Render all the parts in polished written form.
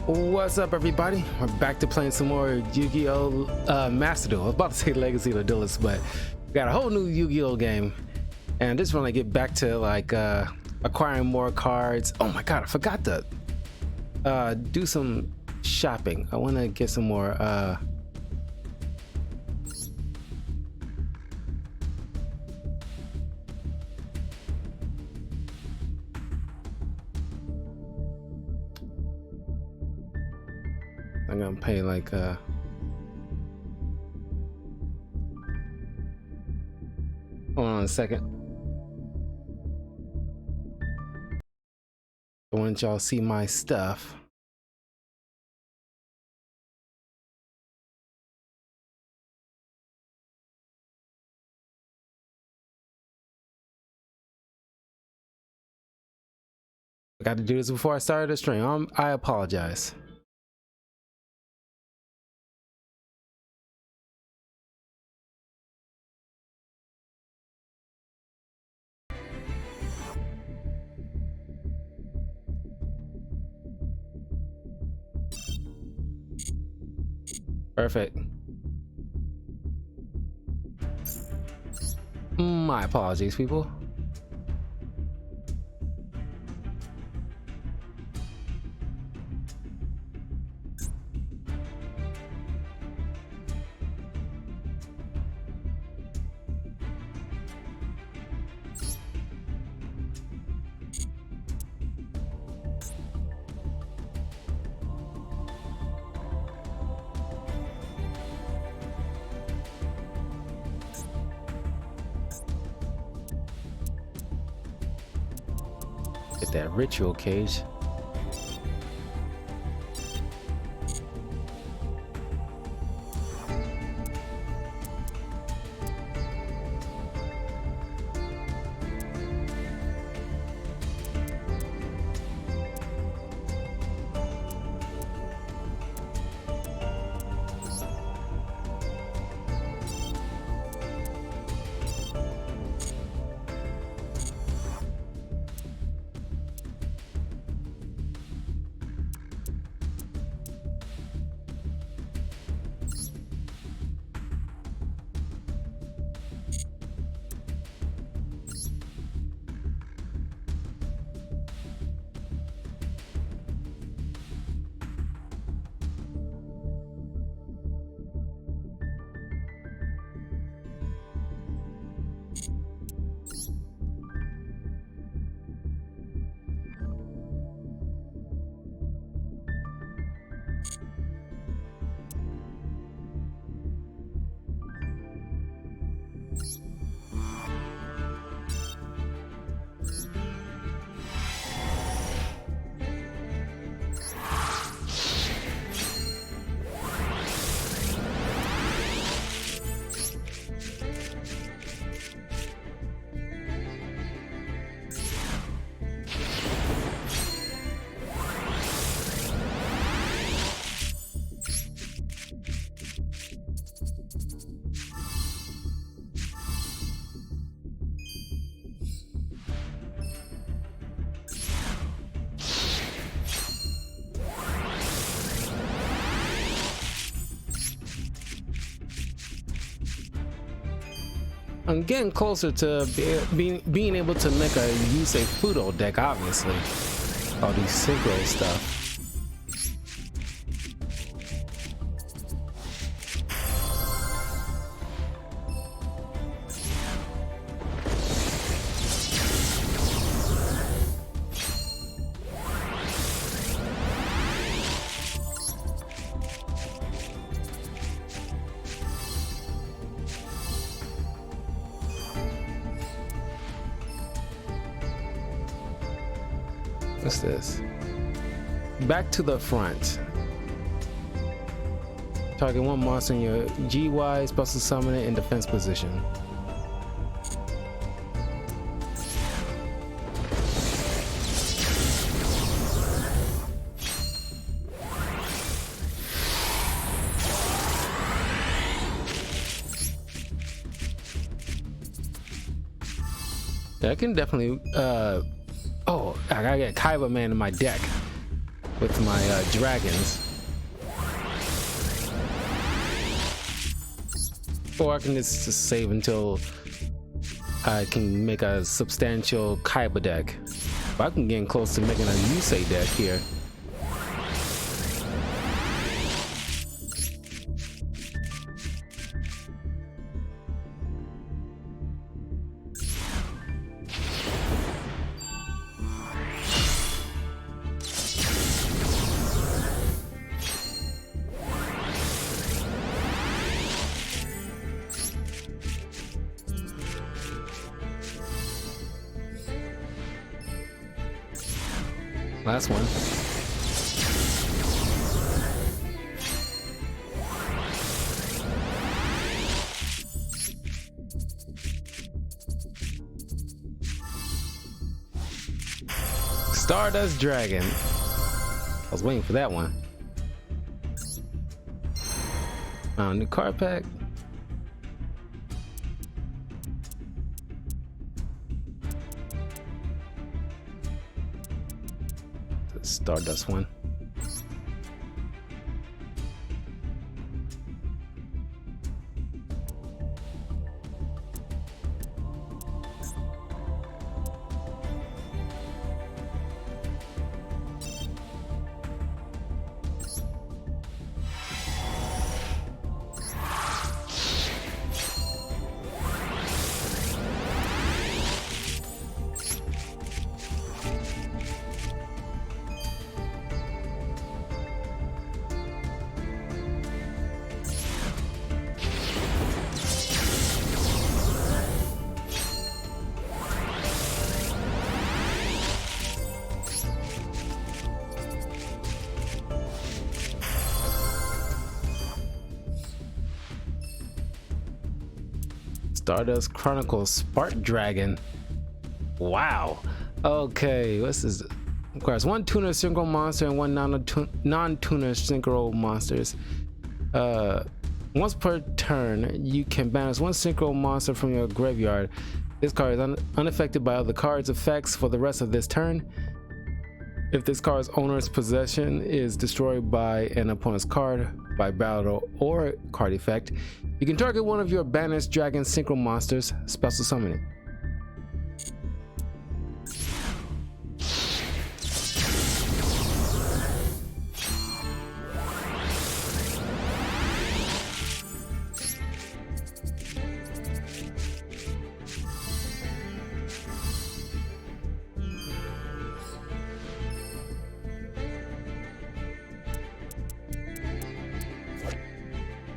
What's up, everybody? We're back to playing some more Yu-Gi-Oh! Master Duel. I was about to say Legacy of the Duelist, but we got a whole new Yu-Gi-Oh! Game. And this one I get back to like acquiring more cards. Oh my god, I forgot to do some shopping. I want to get some more I'm gonna pay like hold on a second. I want y'all to see my stuff. I got to do this before I started the stream. I apologize. Perfect. My apologies, people. Get that ritual cage. I'm getting closer to being able to make a Yusei Fudo deck, obviously. All these synchro stuff. What's this? Back to the front. Target one monster in your GY, special summon it in defense position. Yeah, I can definitely oh, I gotta get Kaiba Man in my deck. with my dragons. Or I can just save until I can make a substantial Kaiba deck. But I can get close to making a Yusei deck here. Last one. Stardust Dragon. I was waiting for that one. New card pack. Stardust one. Stardust Chronicles Spark Dragon. Wow. Okay, what's this? Requires one tuner synchro monster and one non-tuner synchro monsters. Once per turn, you can banish one synchro monster from your graveyard. This card is unaffected by other cards' effects for the rest of this turn. If this card's owner's possession is destroyed by an opponent's card, by battle or card effect, you can target one of your banished dragon synchro monsters, special summon it.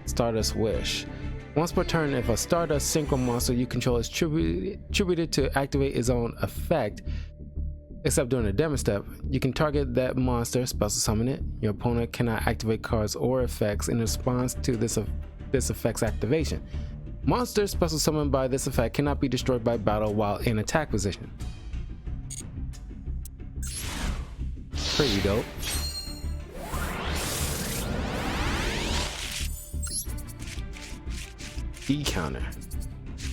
Stardust Wish. Once per turn, if a Stardust synchro monster you control is tributed to activate its own effect, except during the damage step, you can target that monster, special summon it. Your opponent cannot activate cards or effects in response to this effect's activation. Monsters special summoned by this effect cannot be destroyed by battle while in attack position. Pretty dope. Counter.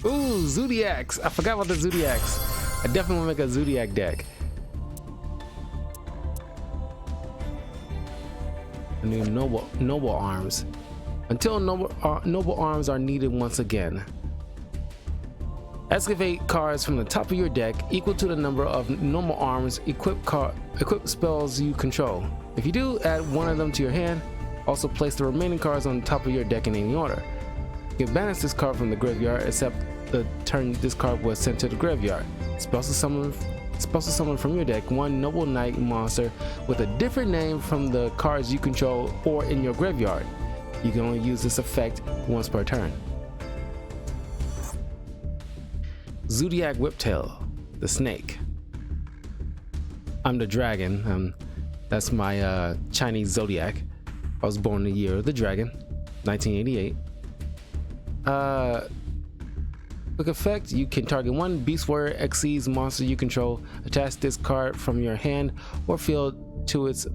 Ooh, Zodiacs. I forgot about the Zodiacs. I definitely want to make a Zodiac deck. A new Noble Arms. Until Noble Arms are needed once again. Excavate cards from the top of your deck equal to the number of Noble Arms equipped spells you control. If you do, add one of them to your hand. Also place the remaining cards on the top of your deck in any order. You can banish this card from the graveyard except the turn this card was sent to the graveyard. Special summon from your deck one Noble Knight monster with a different name from the cards you control or in your graveyard. You can only use this effect once per turn. Zodiac Whiptail, the snake. I'm the dragon. That's my Chinese zodiac. I was born in the year of the dragon, 1988. Quick effect, you can target one Beast Warrior Xyz monster you control, attach this card from your hand or field to it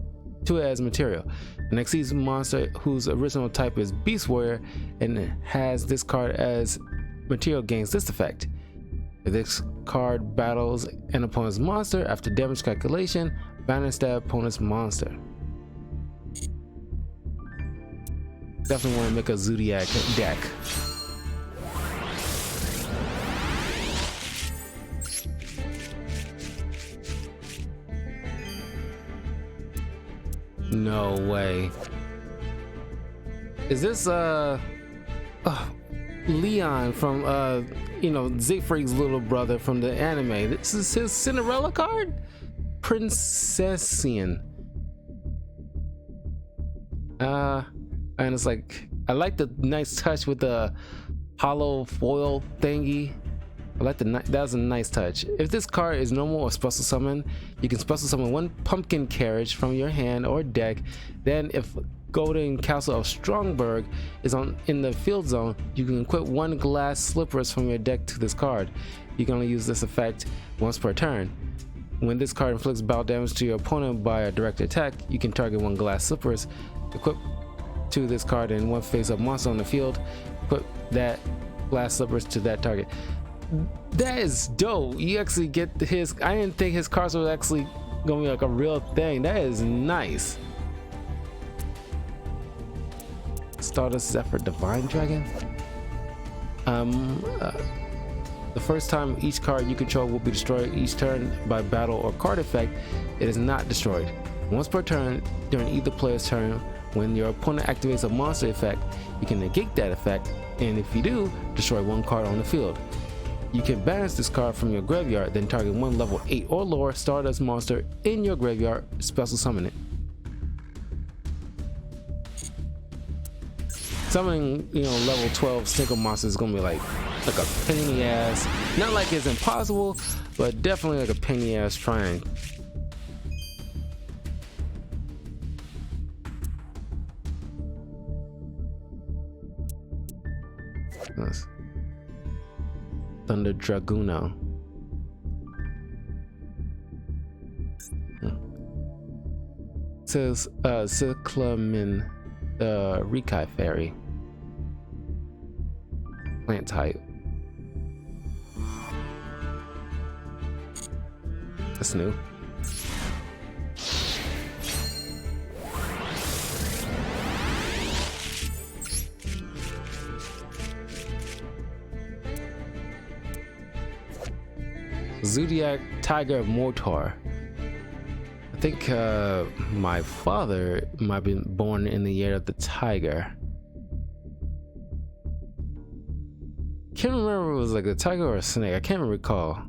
as material. An Xyz monster whose original type is Beast Warrior and has this card as material gains this effect. If this card battles an opponent's monster after damage calculation, banish that opponent's monster. Definitely want to make a Zodiac deck. No way. Is this Leon from you know, Siegfried's little brother from the anime? This is his Cinderella card? Princessian. And it's like, I like the nice touch with the hollow foil thingy. I like that's a nice touch. If this card is normal or special summon, you can special summon one pumpkin carriage from your hand or deck. Then if Golden Castle of Strongberg is in the field zone, you can equip one glass slippers from your deck to this card. You can only use this effect once per turn. When this card inflicts battle damage to your opponent by a direct attack, you can target one glass slippers, equip to this card, and one face-up monster on the field, equip that glass slippers to that target. That is dope. You actually get his. I didn't think his cards were actually gonna be like a real thing. That is nice. Stardust Zephyr Divine Dragon. The first time each card you control will be destroyed each turn by battle or card effect, it is not destroyed. Once per turn during either player's turn, when your opponent activates a monster effect, you can negate that effect, and if you do, destroy one card on the field. You can banish this card from your graveyard, then target one level 8 or lower Stardust monster in your graveyard, special summon it. Summoning, you know, level 12 single monsters is gonna be like a pain in the ass. Not like it's impossible, but definitely like a pain in the ass trying. Nice. Thunder Draguno. It says Cyclamen Rikai Fairy. Plant type. That's new. Zodiac Tiger Mortar. I think my father might have been born in the year of the tiger. Can't remember if it was like a tiger or a snake. I can't recall.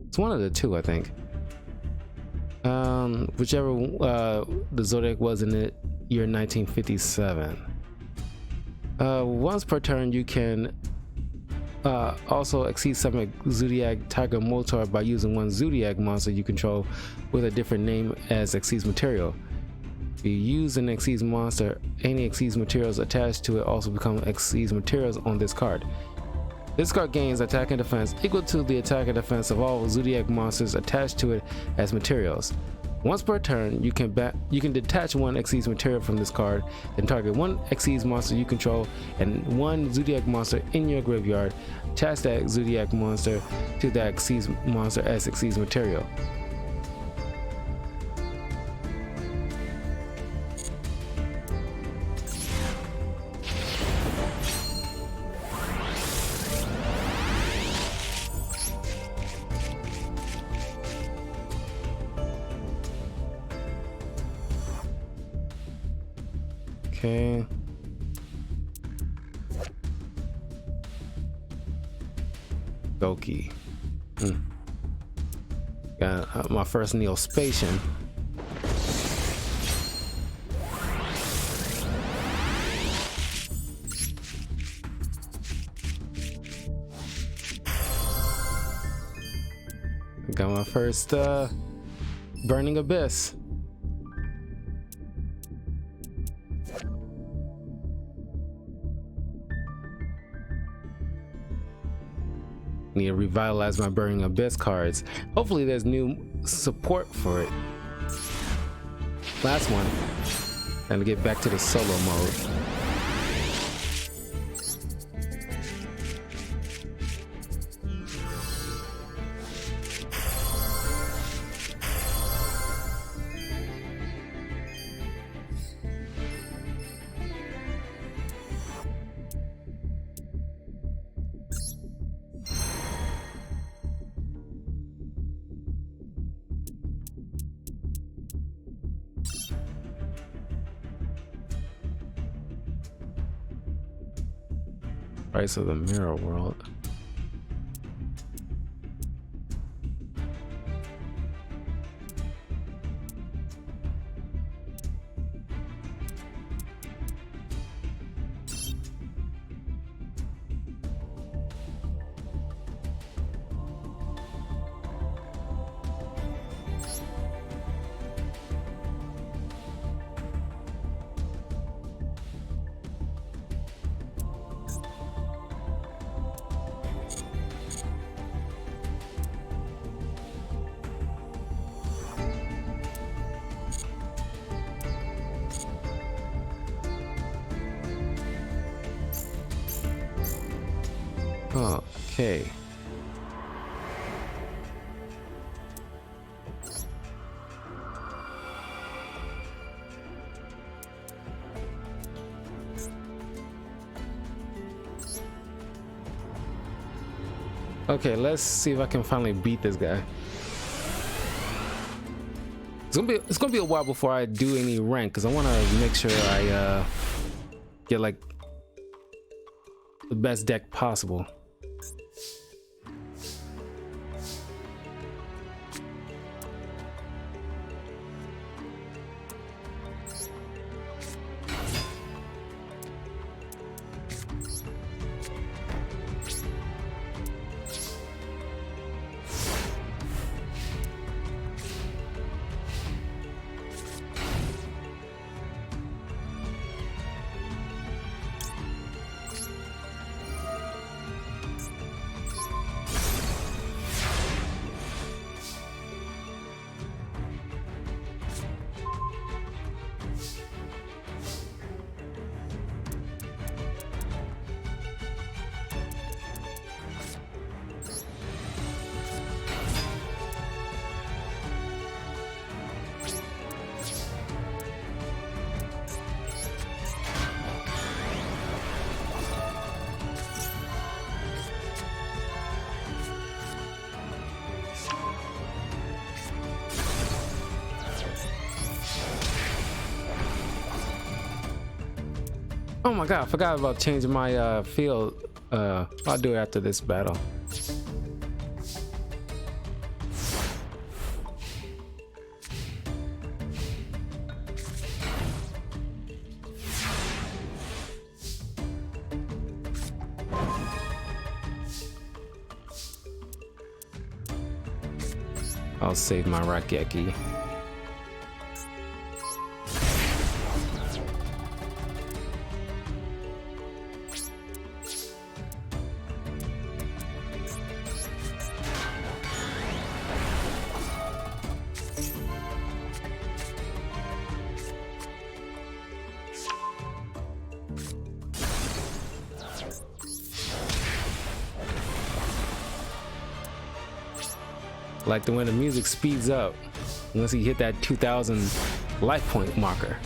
It's one of the two, I think. Whichever the Zodiac was in the year 1957. Once per turn, you can also exceed summon Zodiac Tiger Mortar by using one Zodiac monster you control with a different name as Xyz material. If you use an Xyz monster, any Xyz materials attached to it also become Xyz materials on this card. This card gains attack and defense equal to the attack and defense of all Zodiac monsters attached to it as materials. Once per turn, you can detach one Xyz material from this card, then target one Xyz monster you control and one Zodiac monster in your graveyard. Attach that Zodiac monster to that Xyz monster as Xyz material. Okay. Goki. Got my first Neospatian. Got my first Burning Abyss. Need to revitalize my Burning Abyss cards. Hopefully there's new support for it. Last one. And get back to the solo mode. Price of the mirror world. Okay. Okay, let's see if I can finally beat this guy. It's gonna be a while before I do any rank because I want to make sure I get like the best deck possible. Oh my god, I forgot about changing my field. I'll do it after this battle. I'll save my Rakeki. Like when the music speeds up once you hit that 2000 life point marker.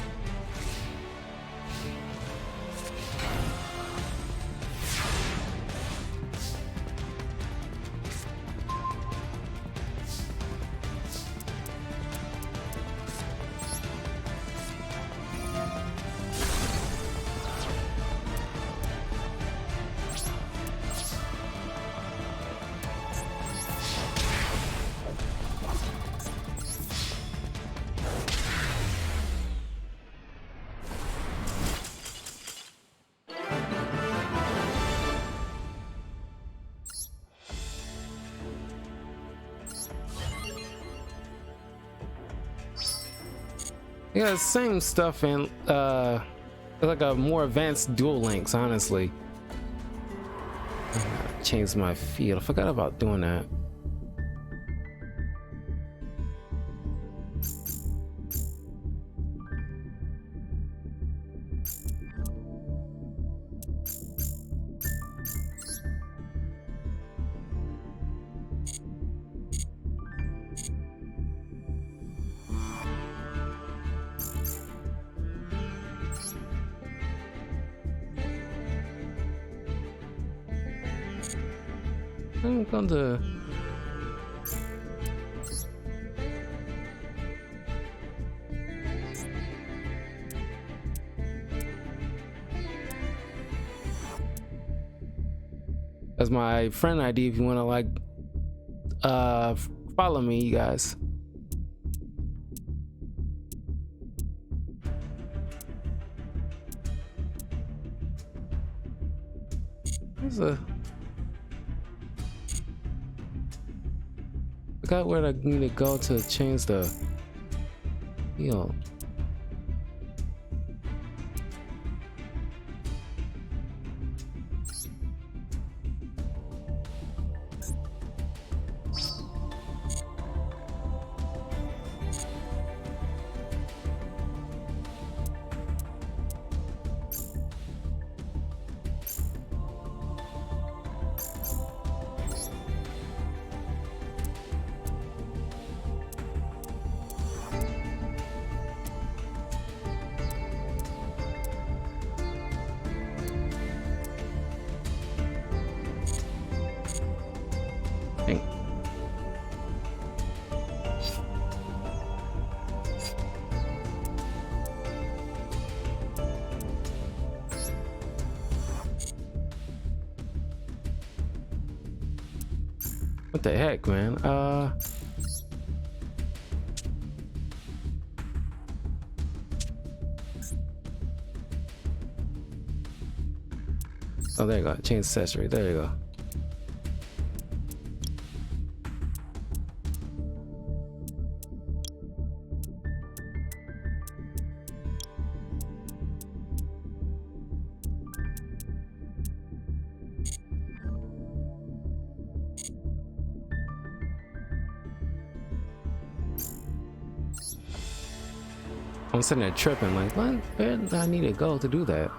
Yeah, same stuff and like a more advanced Duel Links, honestly. Change my field. I forgot about doing that. I'm gonna That's my friend ID if you want to like follow me, you guys. Forgot where I need to go to change the heal. What the heck, man? Oh, there you go. Change accessory. There you go. I'm sitting there tripping, like, what? Where do I need to go to do that?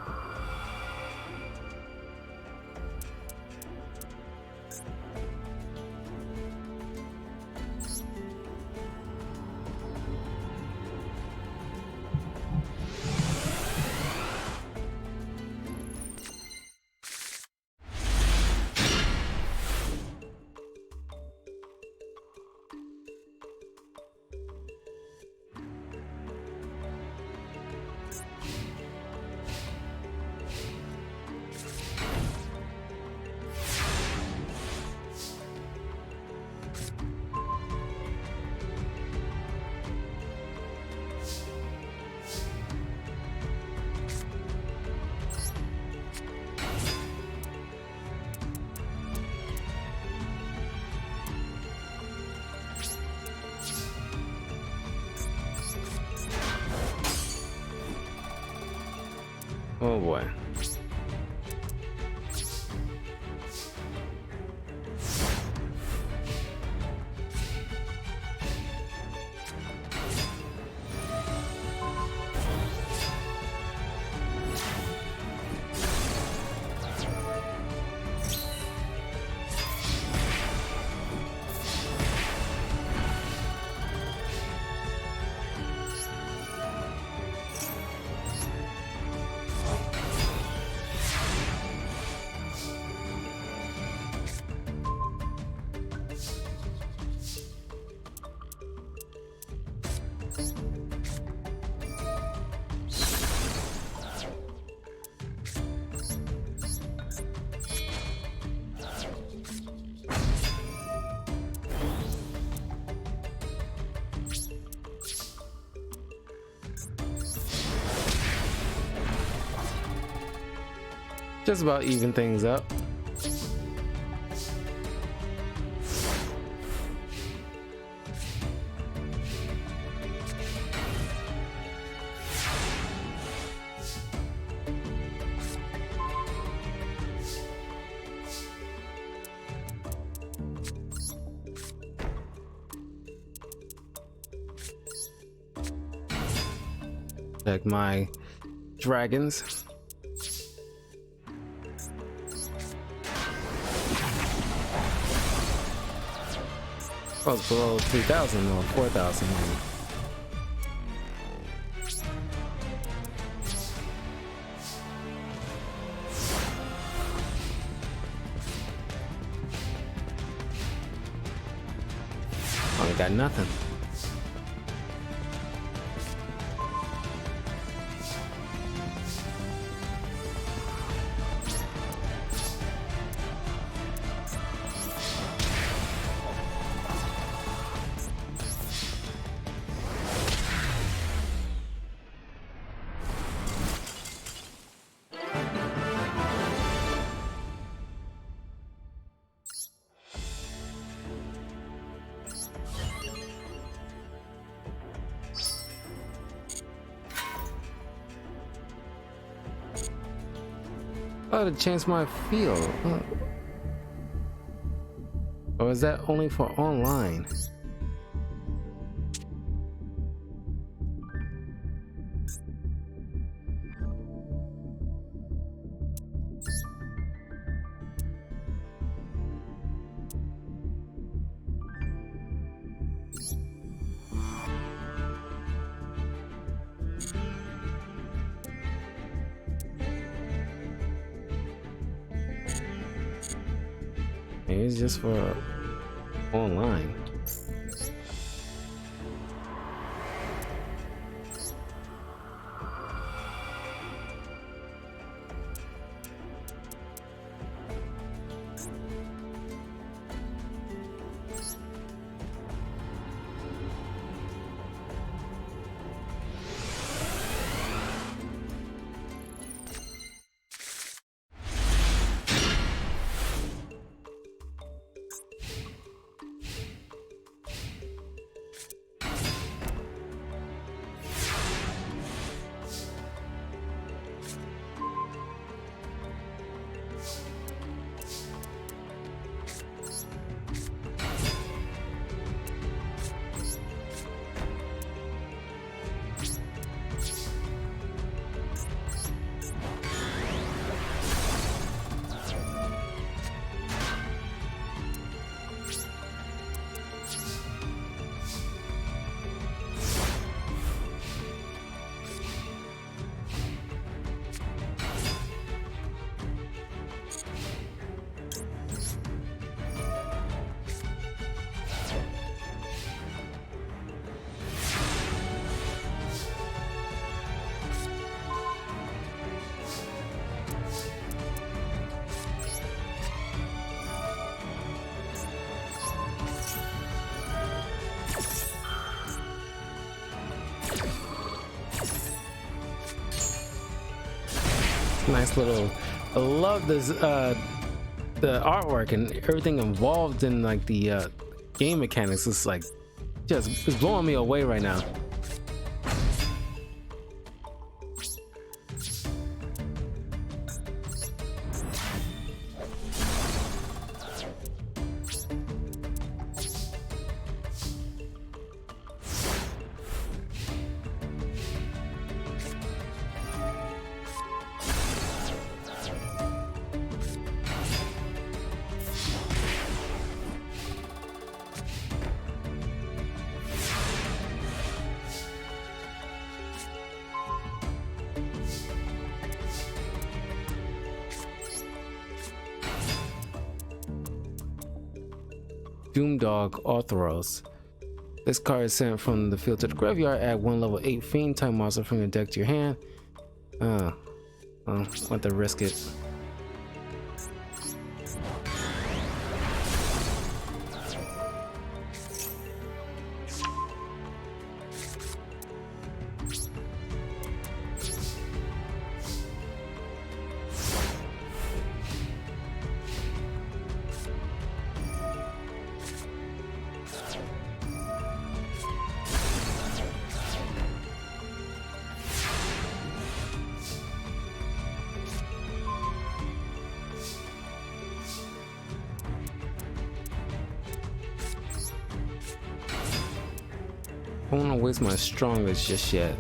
Oh boy. Just about even things up. Check my dragons. Oh, it's below 3,000 or 4,000 maybe. Oh, we got nothing. Oh, to change my field. Or is that only for online? Maybe it's just for online. Nice little, I love this the artwork and everything involved in like the game mechanics is like just it's blowing me away right now. Doomdog Orthros. This card is sent from the field to the graveyard. Add one level 8 Fiend type monster from your deck to your hand. Want to risk it. I don't want to waste my strongest just yet.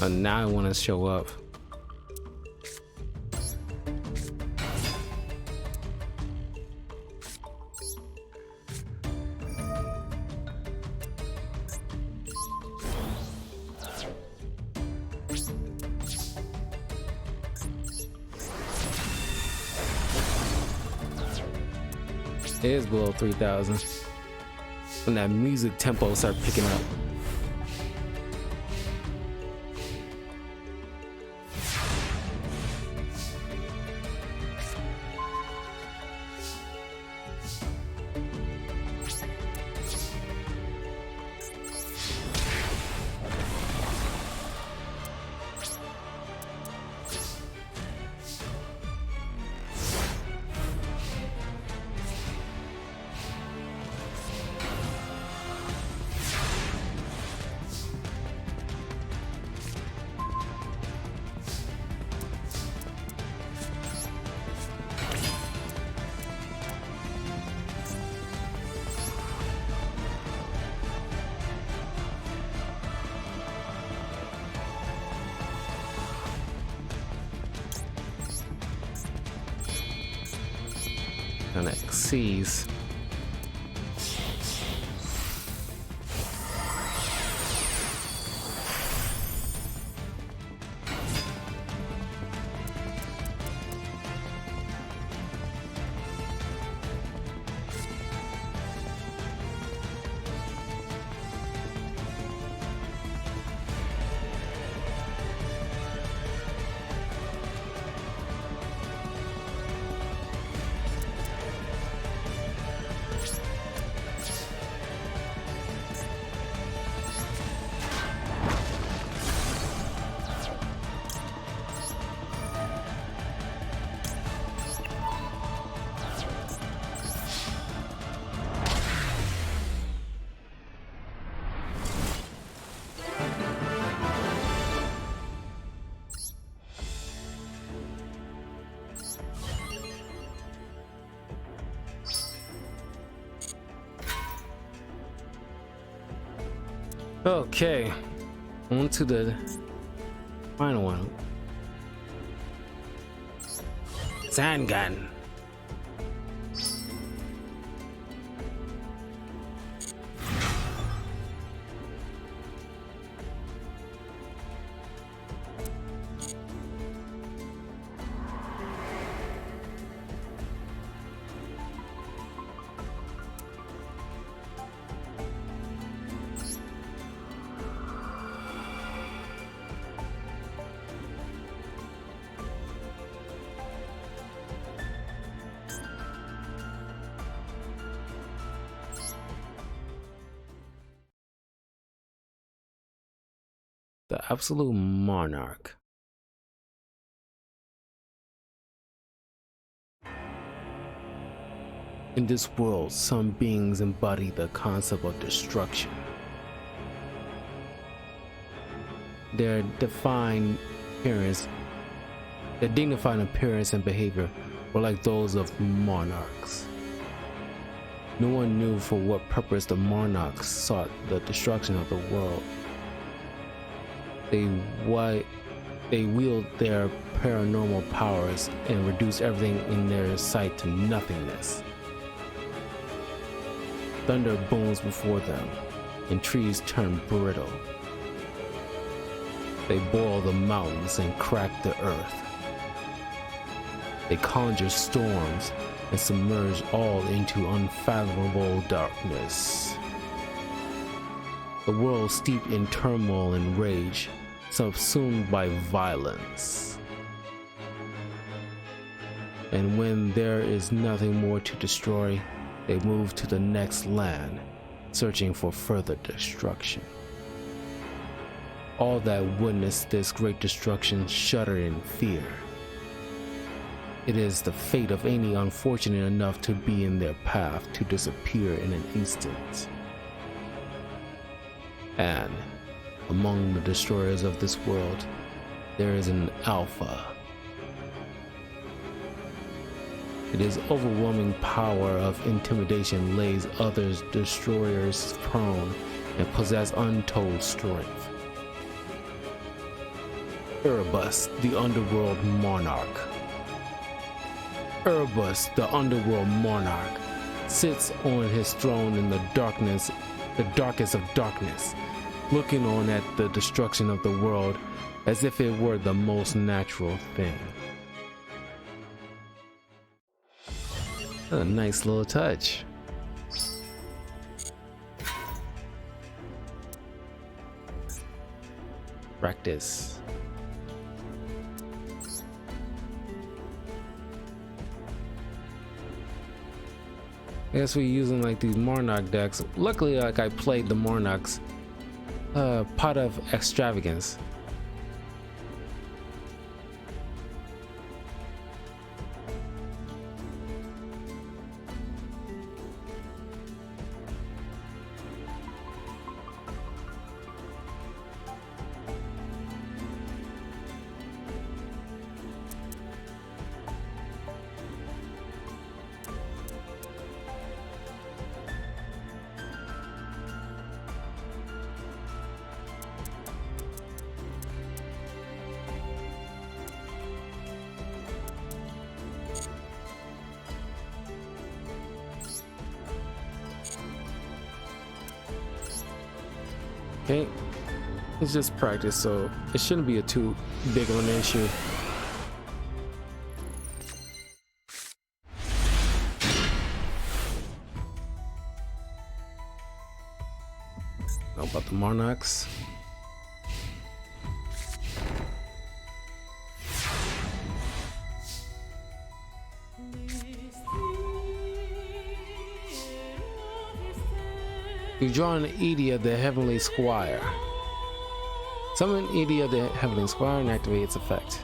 Now I want to show up. It is below 3,000 when that music tempo start picking up. kind of sees. Okay, on to the final one. Zangan. The absolute monarch. In this world, some beings embody the concept of destruction. Their dignified appearance and behavior were like those of monarchs. No one knew for what purpose the monarchs sought the destruction of the world. They wield their paranormal powers and reduce everything in their sight to nothingness. Thunder booms before them, and trees turn brittle. They boil the mountains and crack the earth. They conjure storms and submerge all into unfathomable darkness. The world steeped in turmoil and rage, subsumed by violence. And when there is nothing more to destroy, they move to the next land, searching for further destruction. All that witnessed this great destruction shuddered in fear. It is the fate of any unfortunate enough to be in their path to disappear in an instant. And among the destroyers of this world, there is an alpha. Its overwhelming power of intimidation lays other destroyers prone and possess untold strength. Erebus, the underworld monarch. Erebus, the underworld monarch, sits on his throne in the darkness, the darkest of darkness, looking on at the destruction of the world as if it were the most natural thing. A nice little touch. Practice. I guess we're using like these Monarch decks. Luckily, like I played the Monarchs Pot of Extravagance. Okay, it's just practice, so it shouldn't be a too big of an issue. Know about the Monarchs. You draw an Edia, the Heavenly Squire. Summon Edia, the Heavenly Squire, and activate its effect.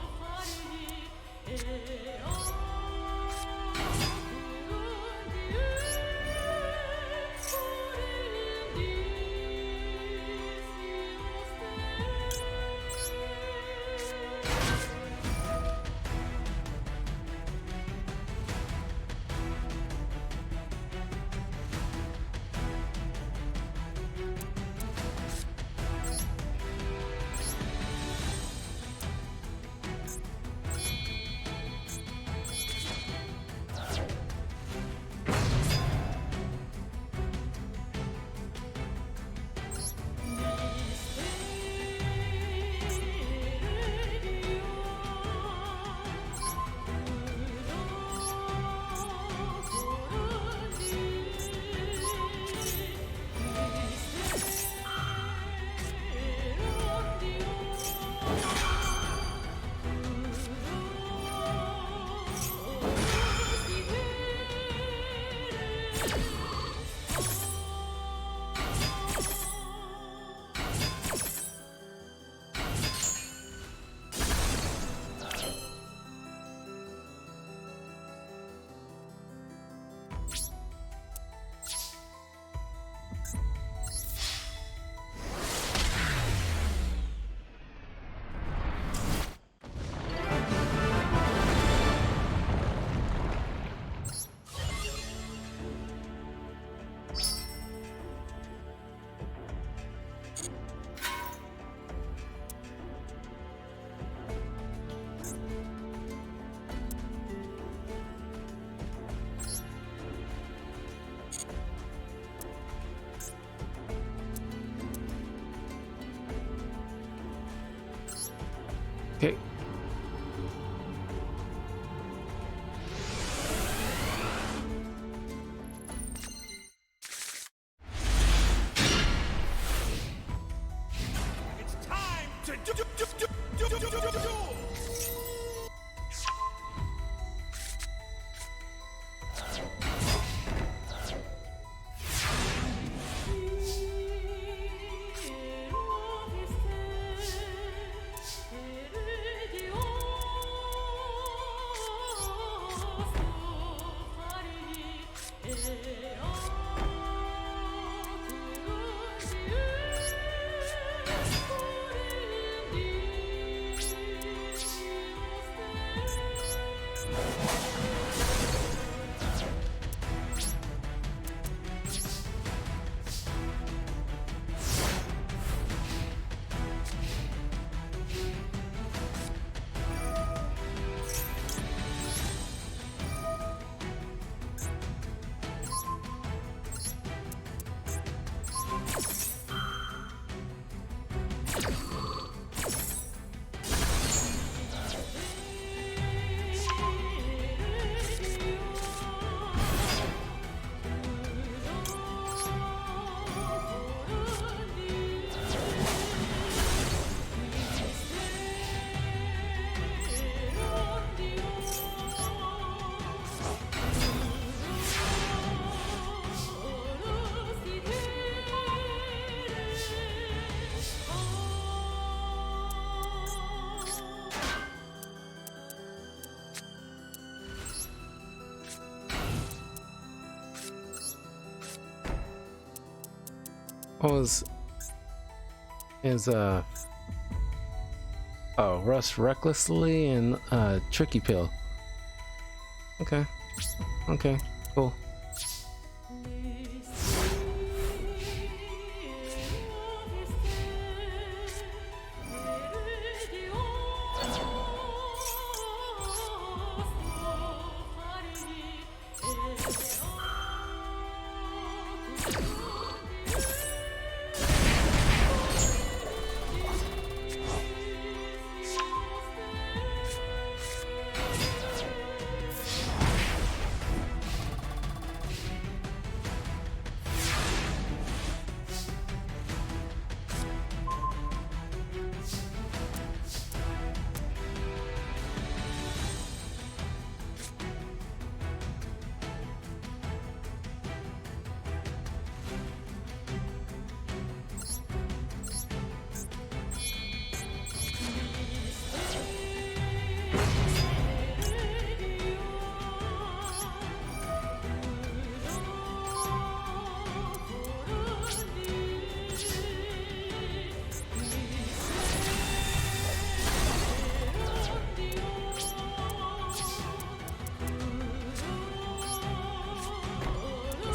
Okay. It's time to do. Is oh, Rust Recklessly and Tricky Pill. Okay. Okay, cool.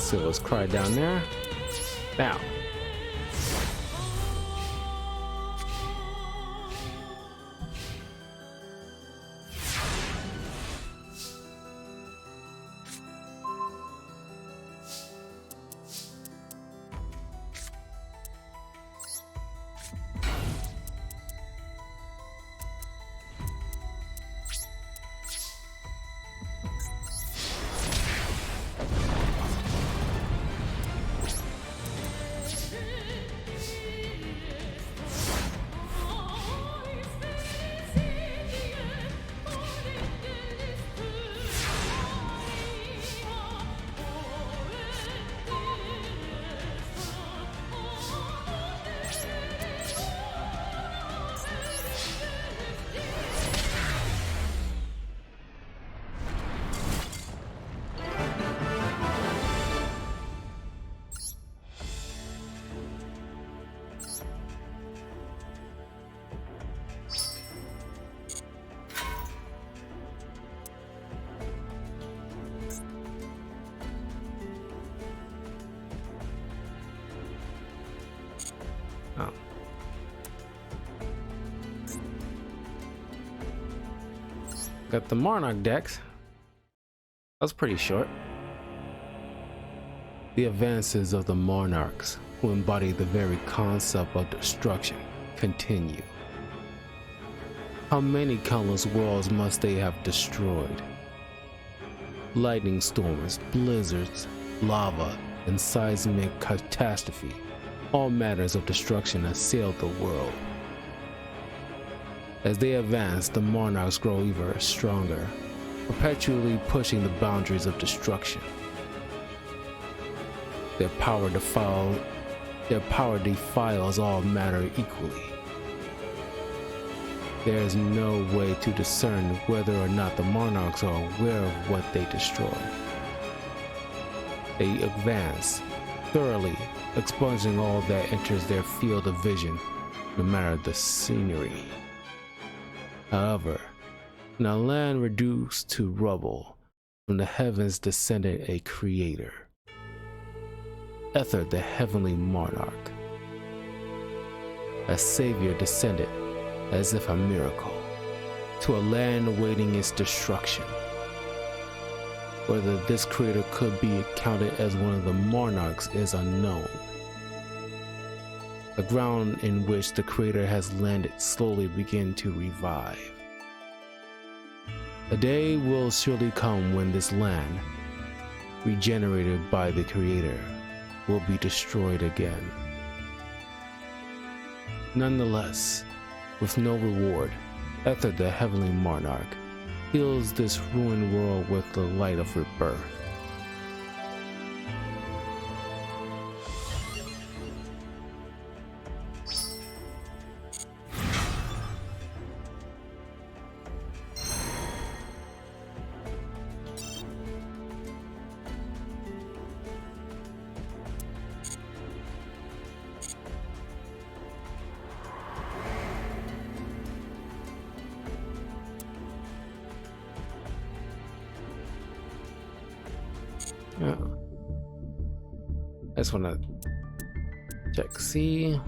So let's cry down there. Now. Oh. Got the Monarch decks. That's pretty short. The advances of the Monarchs, who embody the very concept of destruction, continue. How many countless worlds must they have destroyed? Lightning storms, blizzards, lava, and seismic catastrophe. All matters of destruction assailed the world. As they advance, the monarchs grow ever stronger, perpetually pushing the boundaries of destruction. Their power defiles all matter equally. There is no way to discern whether or not the monarchs are aware of what they destroy. They advance, thoroughly expunging all that enters their field of vision, no matter the scenery. However, in a land reduced to rubble, from the heavens descended a creator, Ether the heavenly monarch. A savior descended, as if a miracle, to a land awaiting its destruction. Whether this creator could be counted as one of the monarchs is unknown. The ground in which the creator has landed slowly begins to revive. A day will surely come when this land, regenerated by the creator, will be destroyed again. Nonetheless, with no reward, Ether the heavenly monarch heals this ruined world with the light of rebirth. Yeah. I just want to check C.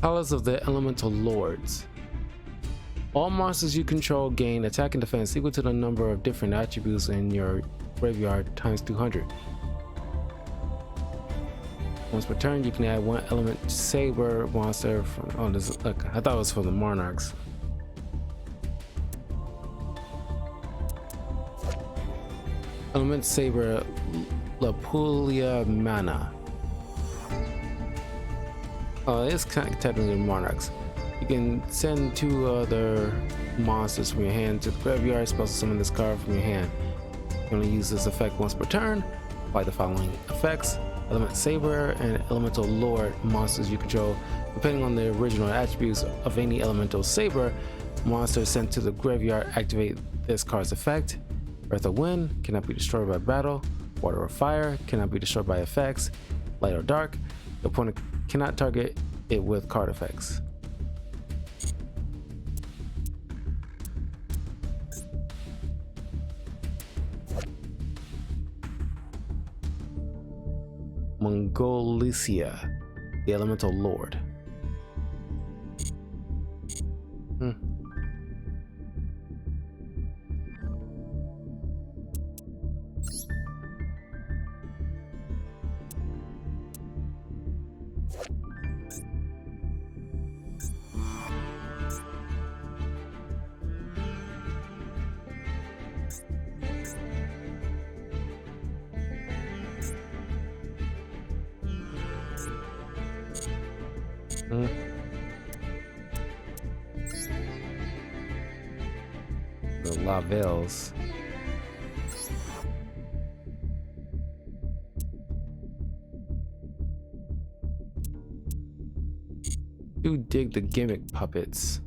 Palace of the Elemental Lords. All monsters you control gain attack and defense equal to the number of different attributes in your graveyard times 200. Once per turn, you can add one element saber monster from. Oh, this. Look, I thought it was from the Monarchs. Element saber Lapulia mana. Oh, it's kind of technically Monarchs. You can send 2 other monsters from your hand to the graveyard. Special summon this card from your hand. You only use this effect once per turn. Apply the following effects: Element Saber and Elemental Lord monsters you control. Depending on the original attributes of any Elemental Saber monster sent to the graveyard, activate this card's effect. Earth or Wind cannot be destroyed by battle. Water or Fire cannot be destroyed by effects. Light or Dark, the opponent cannot target it with card effects. Mongolicia, the Elemental Lord. The Lavelles. Do dig the gimmick puppets.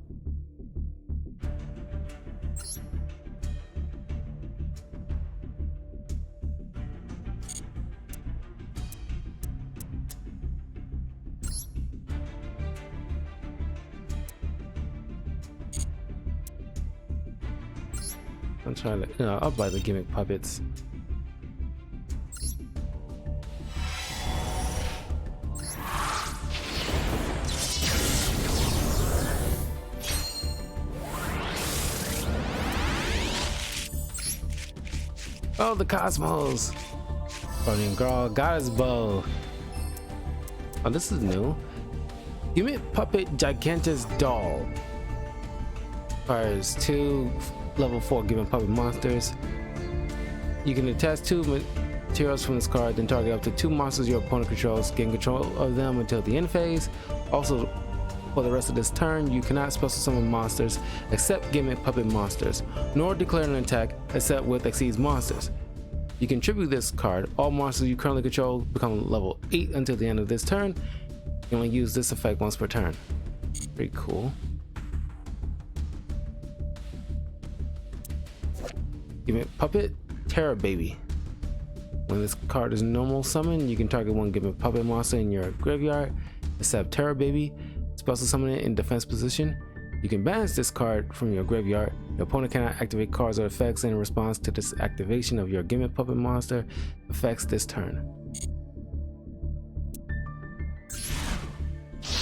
I'm trying to, I'll buy the gimmick puppets. Oh, the Cosmos! Burning Girl, Goddess Bow. Oh, this is new. Gimmick Puppet Gigantus Doll. Fires 2 level 4 given puppet monsters. You can attach 2 materials from this card, then target up to 2 monsters your opponent controls. Gain control of them until the end phase. Also, for the rest of this turn, you cannot special summon monsters except gimmick puppet monsters, nor declare an attack except with exceeds monsters. You can tribute this card. All monsters you currently control become level 8 until the end of this turn. You can only use this effect once per turn. Pretty cool. Gimmick Puppet Terror Baby. When this card is normal summon, you can target 1 gimmick puppet monster in your graveyard, except Terror Baby. Special summon it in defense position. You can banish this card from your graveyard. Your opponent cannot activate cards or effects in response to this activation of your gimmick puppet monster effects this turn.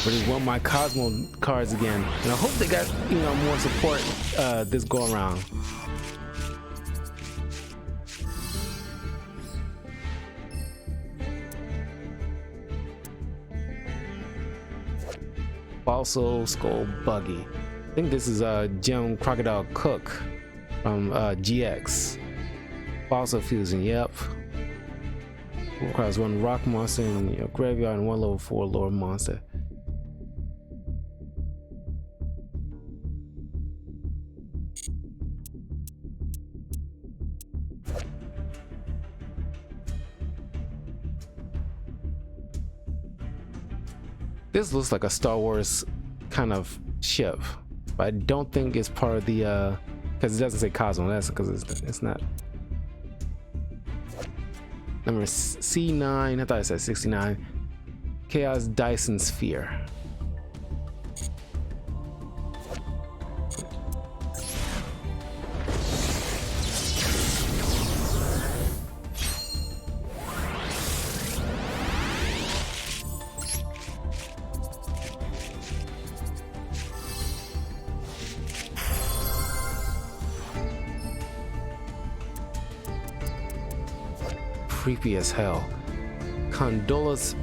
Really want my Cosmo cards again, and I hope they got more support this go around. Fossil Skull Buggy. I think this is Gem Crocodile Cook from GX. Fossil Fusion, yep. Requires 1 rock monster in your graveyard and 1 level 4 lore monster. This looks like a Star Wars kind of ship, but I don't think it's part of the because it doesn't say Cosmo. That's because it's not. Number C9, I thought it said 69. Chaos Dyson Sphere. creepy as hell. Condolus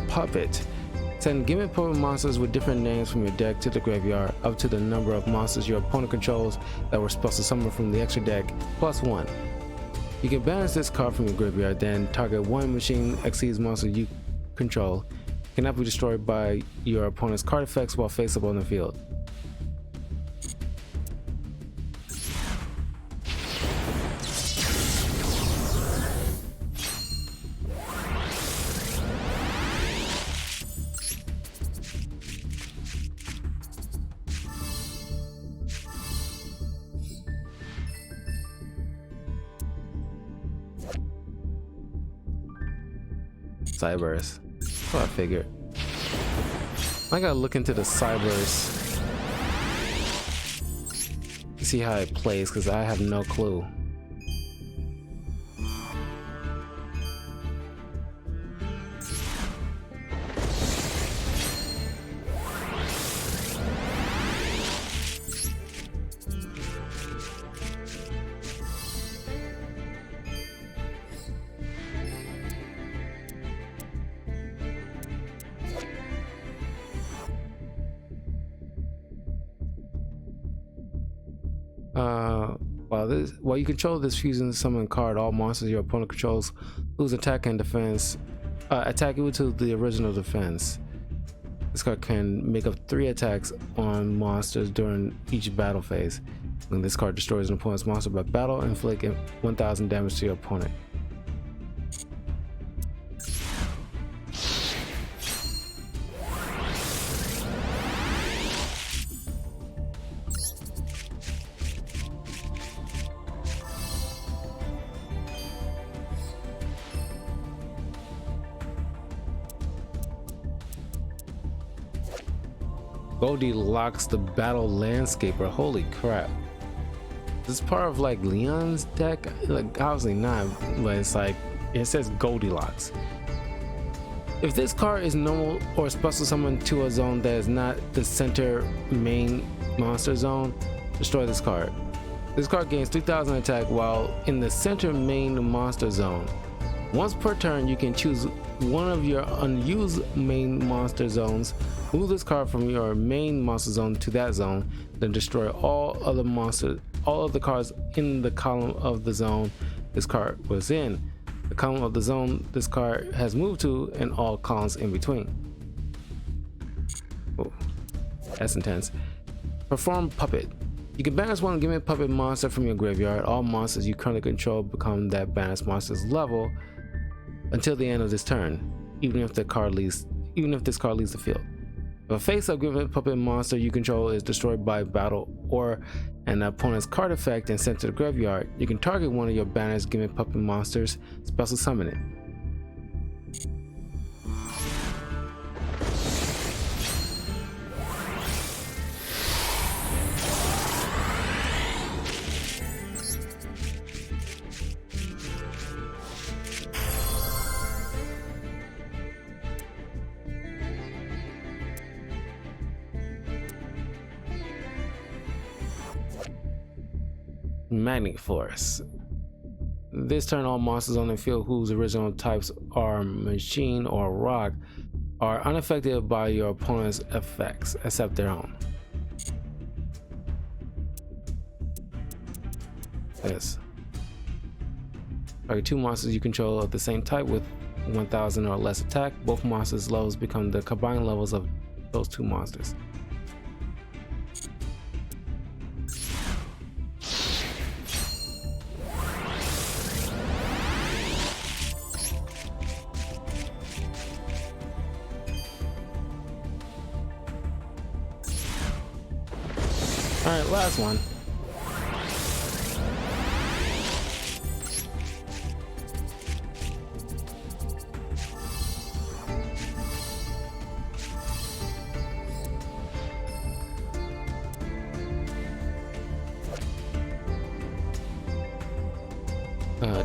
Puppet. Send gimmick puppet monsters with different names from your deck to the graveyard, up to the number of monsters your opponent controls that were supposed to summon from the extra deck, +1. You can banish this card from your graveyard, then target one machine exceeds monster you control. Cannot be destroyed by your opponent's card effects while face up on the field. Cybers. That's what I figured. I gotta look into the Cybers to see how it plays, because I have no clue. While you control this fusion summon card, all monsters your opponent controls lose attack and defense. Attack equal to the original defense. This card can make up 3 attacks on monsters during each battle phase. When this card destroys an opponent's monster by battle, inflict 1,000 damage to your opponent. Goldilocks the Battle Landscaper. Holy crap. This is part of like Leon's deck? Like obviously not, but it's like it says Goldilocks. If this card is normal or special summon to a zone that is not the center main monster zone, destroy this card. This card gains 3,000 attack while in the center main monster zone. Once per turn, you can choose one of your unused main monster zones, move this card from your main monster zone to that zone, then destroy all of the cards in the column of the zone this card was in, the column of the zone this card has moved to, and all columns in between. Oh, that's intense. Perform Puppet. You can banish one gimmick puppet monster from your graveyard. All monsters you currently control become that banished monster's level until the end of this turn, even if this card leaves the field. If a face-up gimmick puppet monster you control is destroyed by battle or an opponent's card effect and sent to the graveyard, you can target one of your banished gimmick puppet monsters, special summon it. Magnet Force. This turn, all monsters on the field whose original types are machine or rock are unaffected by your opponent's effects except their own. Yes. Target 2 monsters you control of the same type with 1,000 or less attack. Both monsters' levels become the combined levels of those 2 monsters. Alright, last one.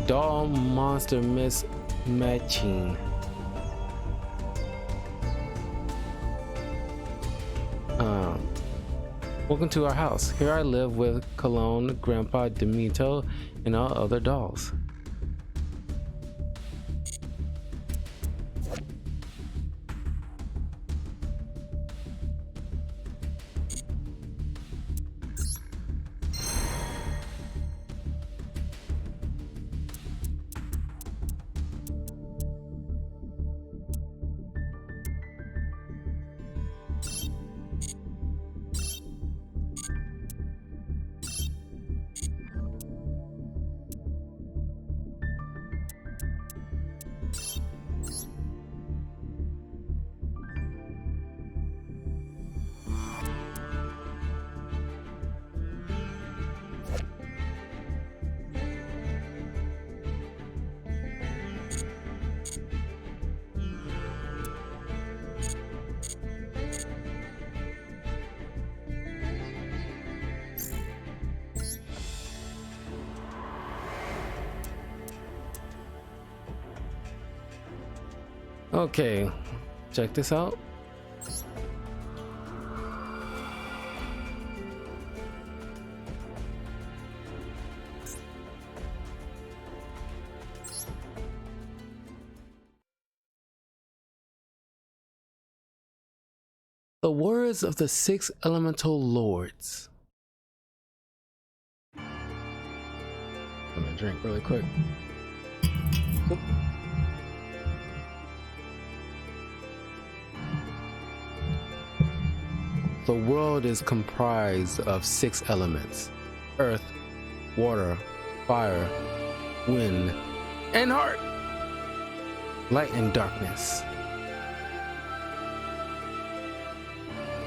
Doll Monster Mismatching. Welcome to our house. Here I live with Cologne, Grandpa Demito, and all other dolls. Okay, check this out. The words of the 6 elemental lords. I'm gonna drink really quick. Oop. The world is comprised of 6 elements: earth, water, fire, wind, and heart, light and darkness.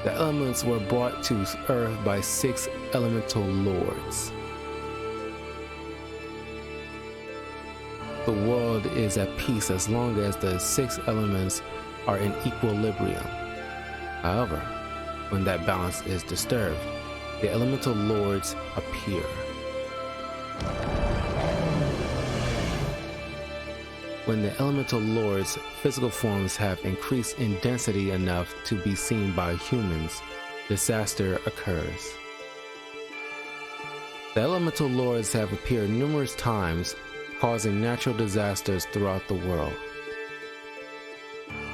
The elements were brought to earth by 6 elemental lords. The world is at peace as long as the 6 elements are in equilibrium. However, when that balance is disturbed, the elemental lords appear. When the elemental lords' physical forms have increased in density enough to be seen by humans, disaster occurs. The elemental lords have appeared numerous times, causing natural disasters throughout the world.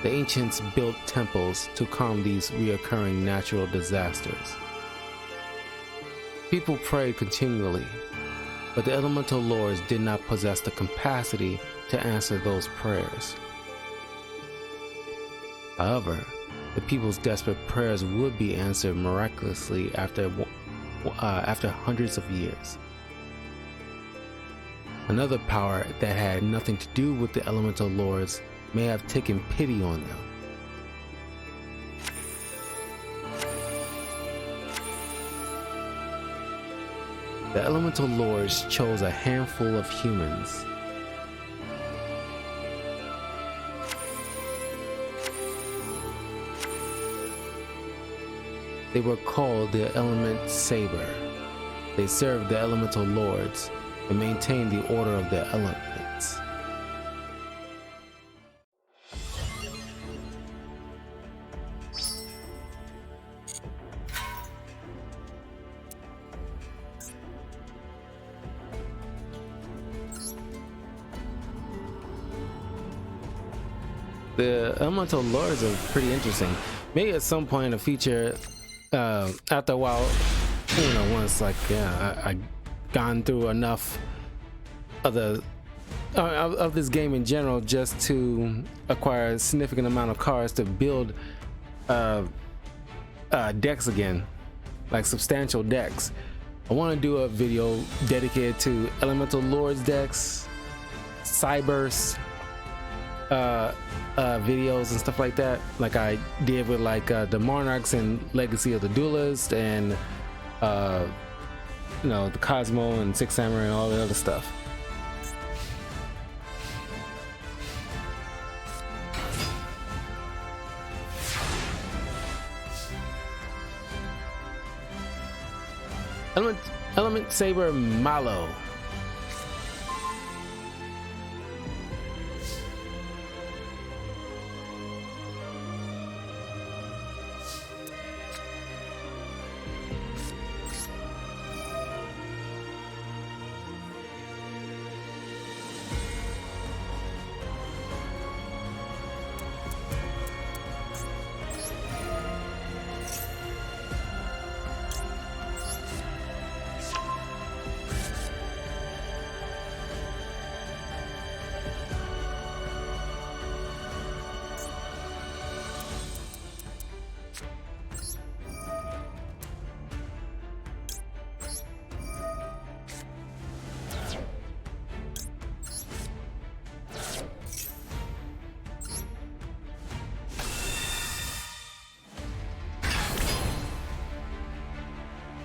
The ancients built temples to calm these recurring natural disasters. People prayed continually, but the elemental lords did not possess the capacity to answer those prayers. However, the people's desperate prayers would be answered miraculously after hundreds of years. Another power that had nothing to do with the elemental lords may have taken pity on them. The elemental lords chose a handful of humans. They were called the Element Saber. They served the elemental lords and maintained the order of the elements. The elemental lords are pretty interesting. Maybe at some point in the future, after a while, you know, once like I gone through enough of the of this game in general, just to acquire a significant amount of cards to build decks again, like substantial decks. I want to do a video dedicated to elemental lords decks, cybers, videos and stuff like that, like I did with like the Monarchs and Legacy of the Duelist, and you know, the Cosmo and Six Samurai and all the other stuff. Element Saber Malo.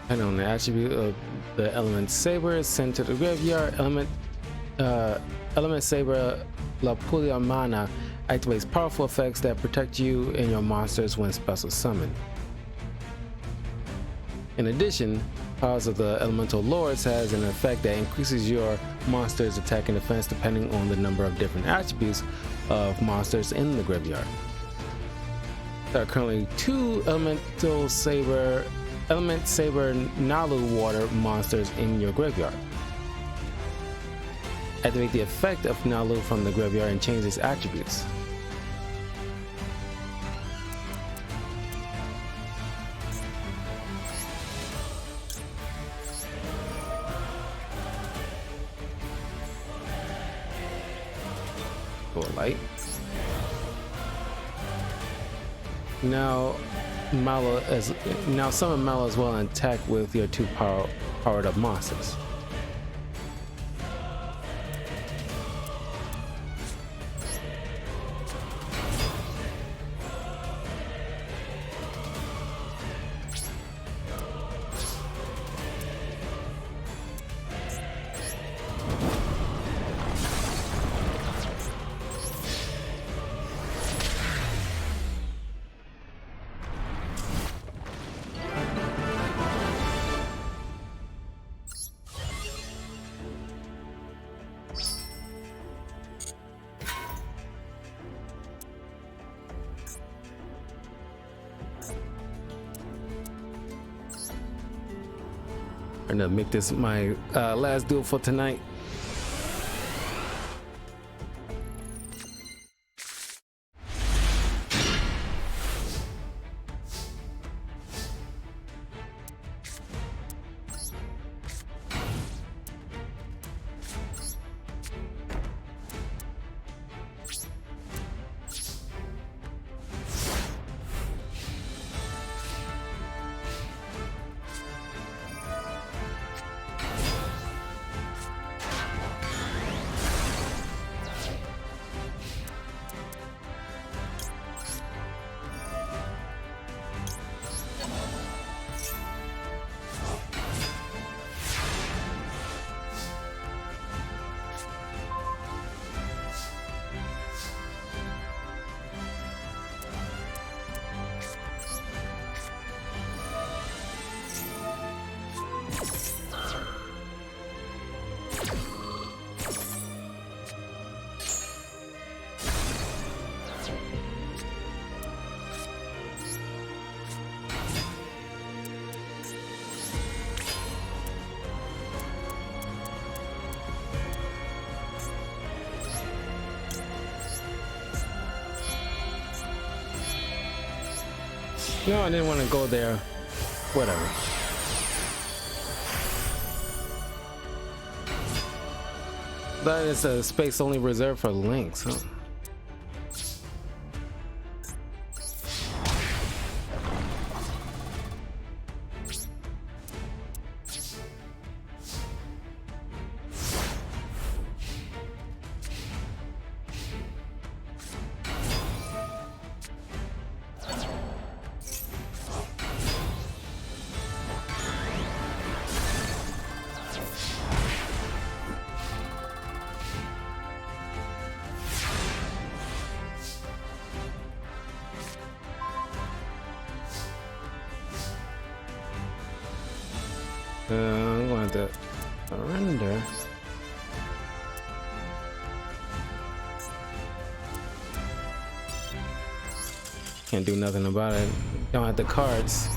And on the attribute of the Element Saber is sent to the graveyard. Element Saber La Pulia Mana activates powerful effects that protect you and your monsters when special summoned. In addition, powers of the elemental lords has an effect that increases your monster's attack and defense depending on the number of different attributes of monsters in the graveyard. There are currently 2 Element Saber Nalu water monsters in your graveyard. Activate the effect of Nalu from the graveyard and change its attributes. Light. Now summon Mallow as well and attack with your 2 powered up monsters. I'm gonna make this my last duel for tonight. No, I didn't want to go there. Whatever. That is a space only reserved for links, huh? I'm going to surrender. Can't do nothing about it. Don't have the cards.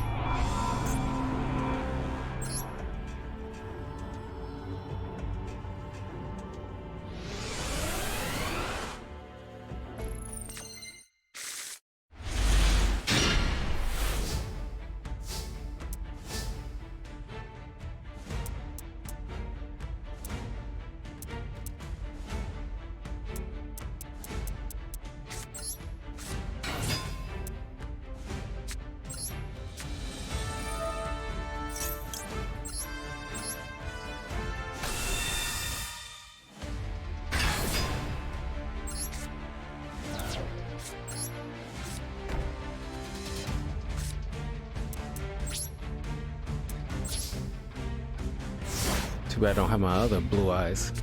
Too bad I don't have my other blue eyes.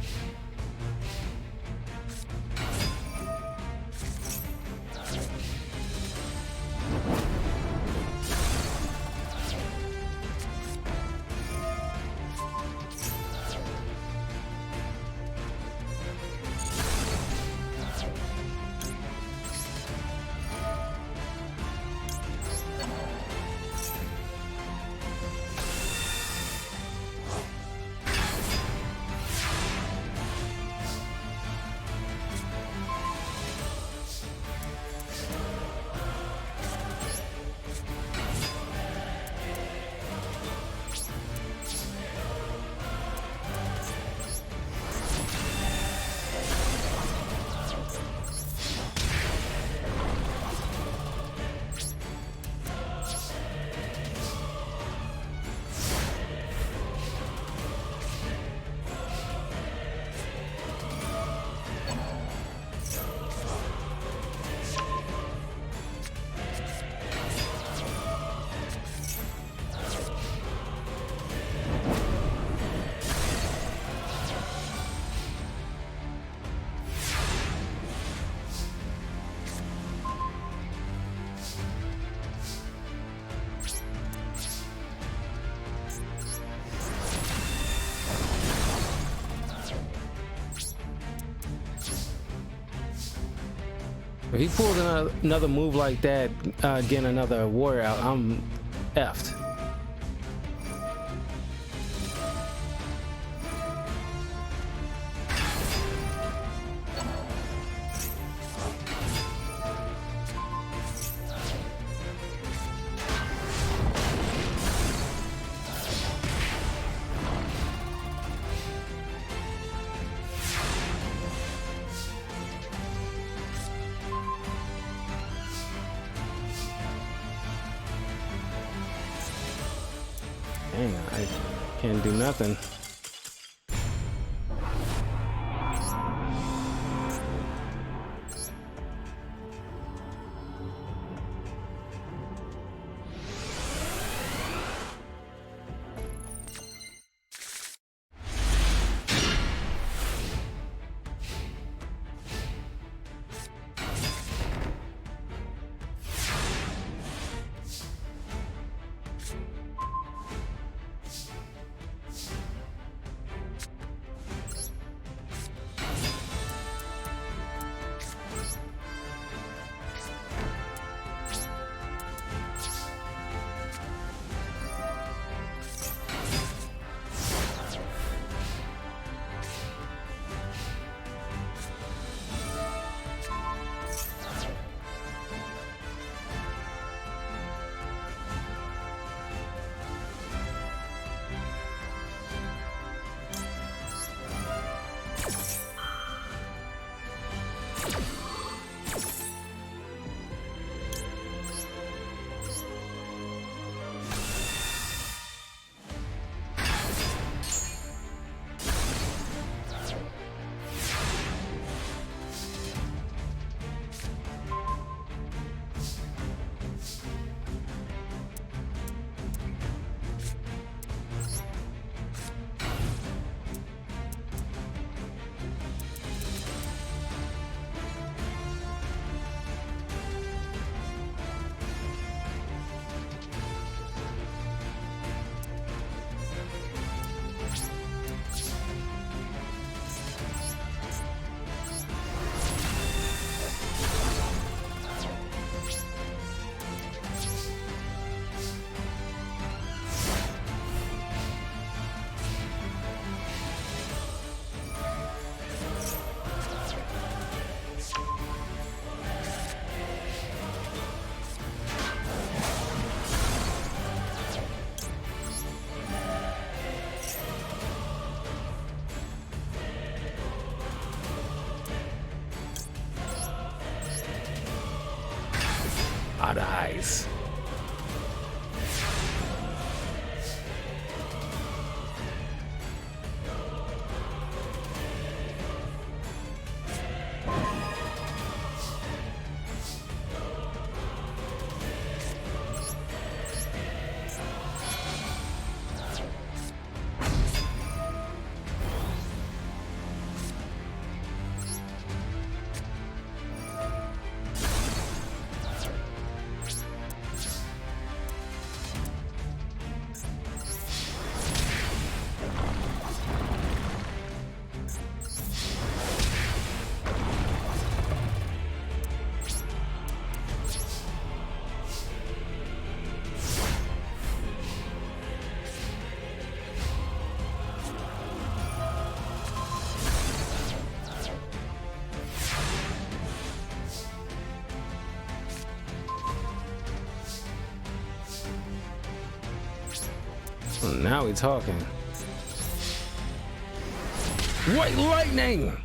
If he pulls another move like that, getting another warrior out, I'm effed. Dang, I can't do nothing. Odd eyes. Well, now we're talking. White lightning!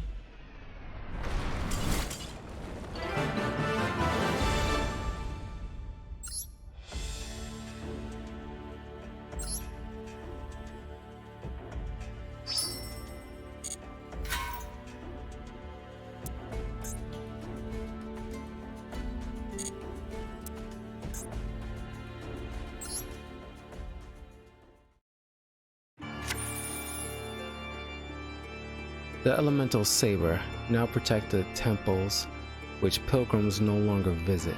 The elemental saber now protect the temples which pilgrims no longer visit.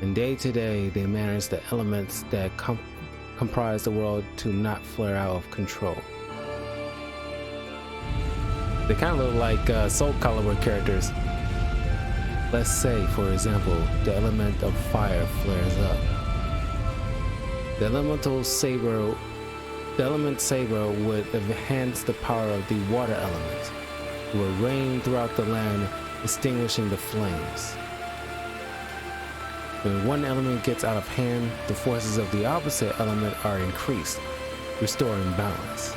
And day to day, they manage the elements that comprise the world to not flare out of control. They kind of look like Soul Calibur characters. Let's say, for example, the element of fire flares up. The element saber would enhance the power of the water element. It would rain throughout the land, extinguishing the flames. When one element gets out of hand, the forces of the opposite element are increased, restoring balance.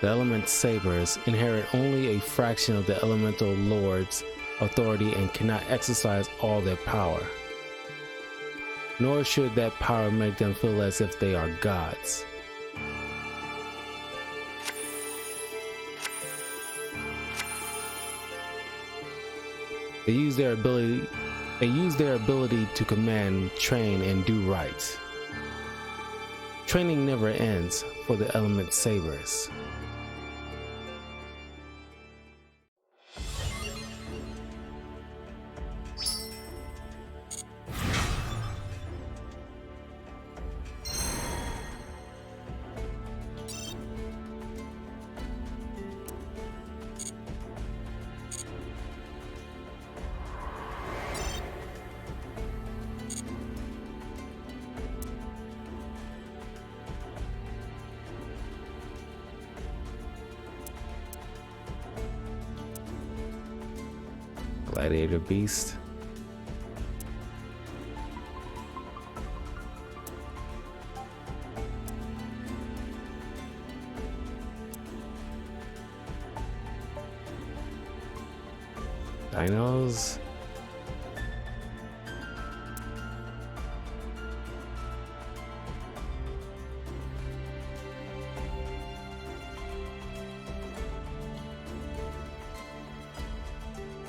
The element sabers inherit only a fraction of the elemental lord's authority and cannot exercise all their power. Nor should that power make them feel as if they are gods. They use their ability to command, train, and do right. Training never ends for the element sabers. Gladiator Beast. Dinos.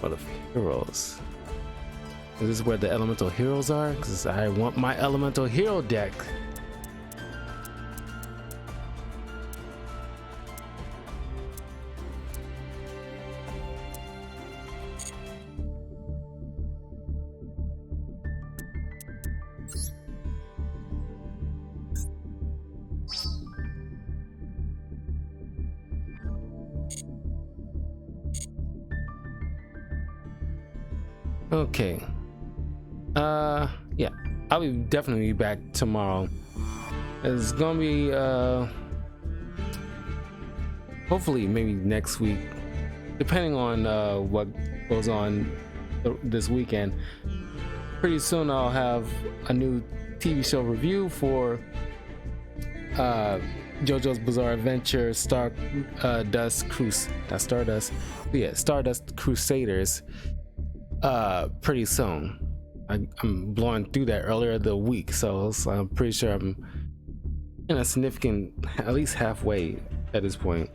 What of heroes? Is this where the elemental heroes are? Because I want my elemental hero deck. Okay. Yeah, I'll be definitely back tomorrow. It's gonna be hopefully maybe next week, depending on what goes on this weekend. Pretty soon I'll have a new TV show review for JoJo's Bizarre Adventure Stardust Crusaders pretty soon. I'm blowing through that earlier the week, so I'm pretty sure I'm in a significant, at least halfway at this point.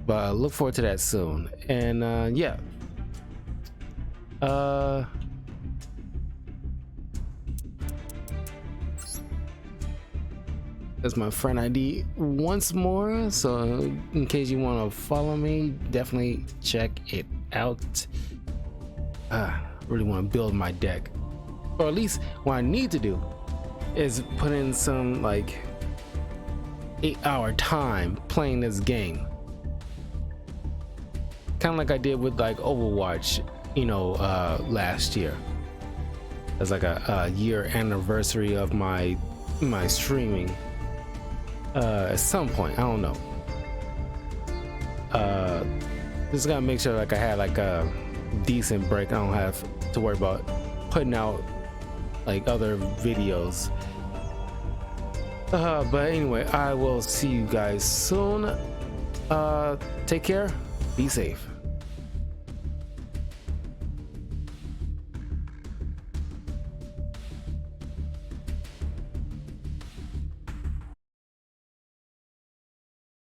But I look forward to that soon. And yeah, that's my friend ID once more, so in case you want to follow me, definitely check it out. Really want to build my deck, or at least what I need to do is put in some like 8-hour time playing this game, kind of like I did with like Overwatch, you know, last year. That's like a year anniversary of my streaming. At some point, I don't know. Just gotta make sure like I had like a decent break. I don't have to worry about putting out like other videos. But anyway, I will see you guys soon. Take care, be safe.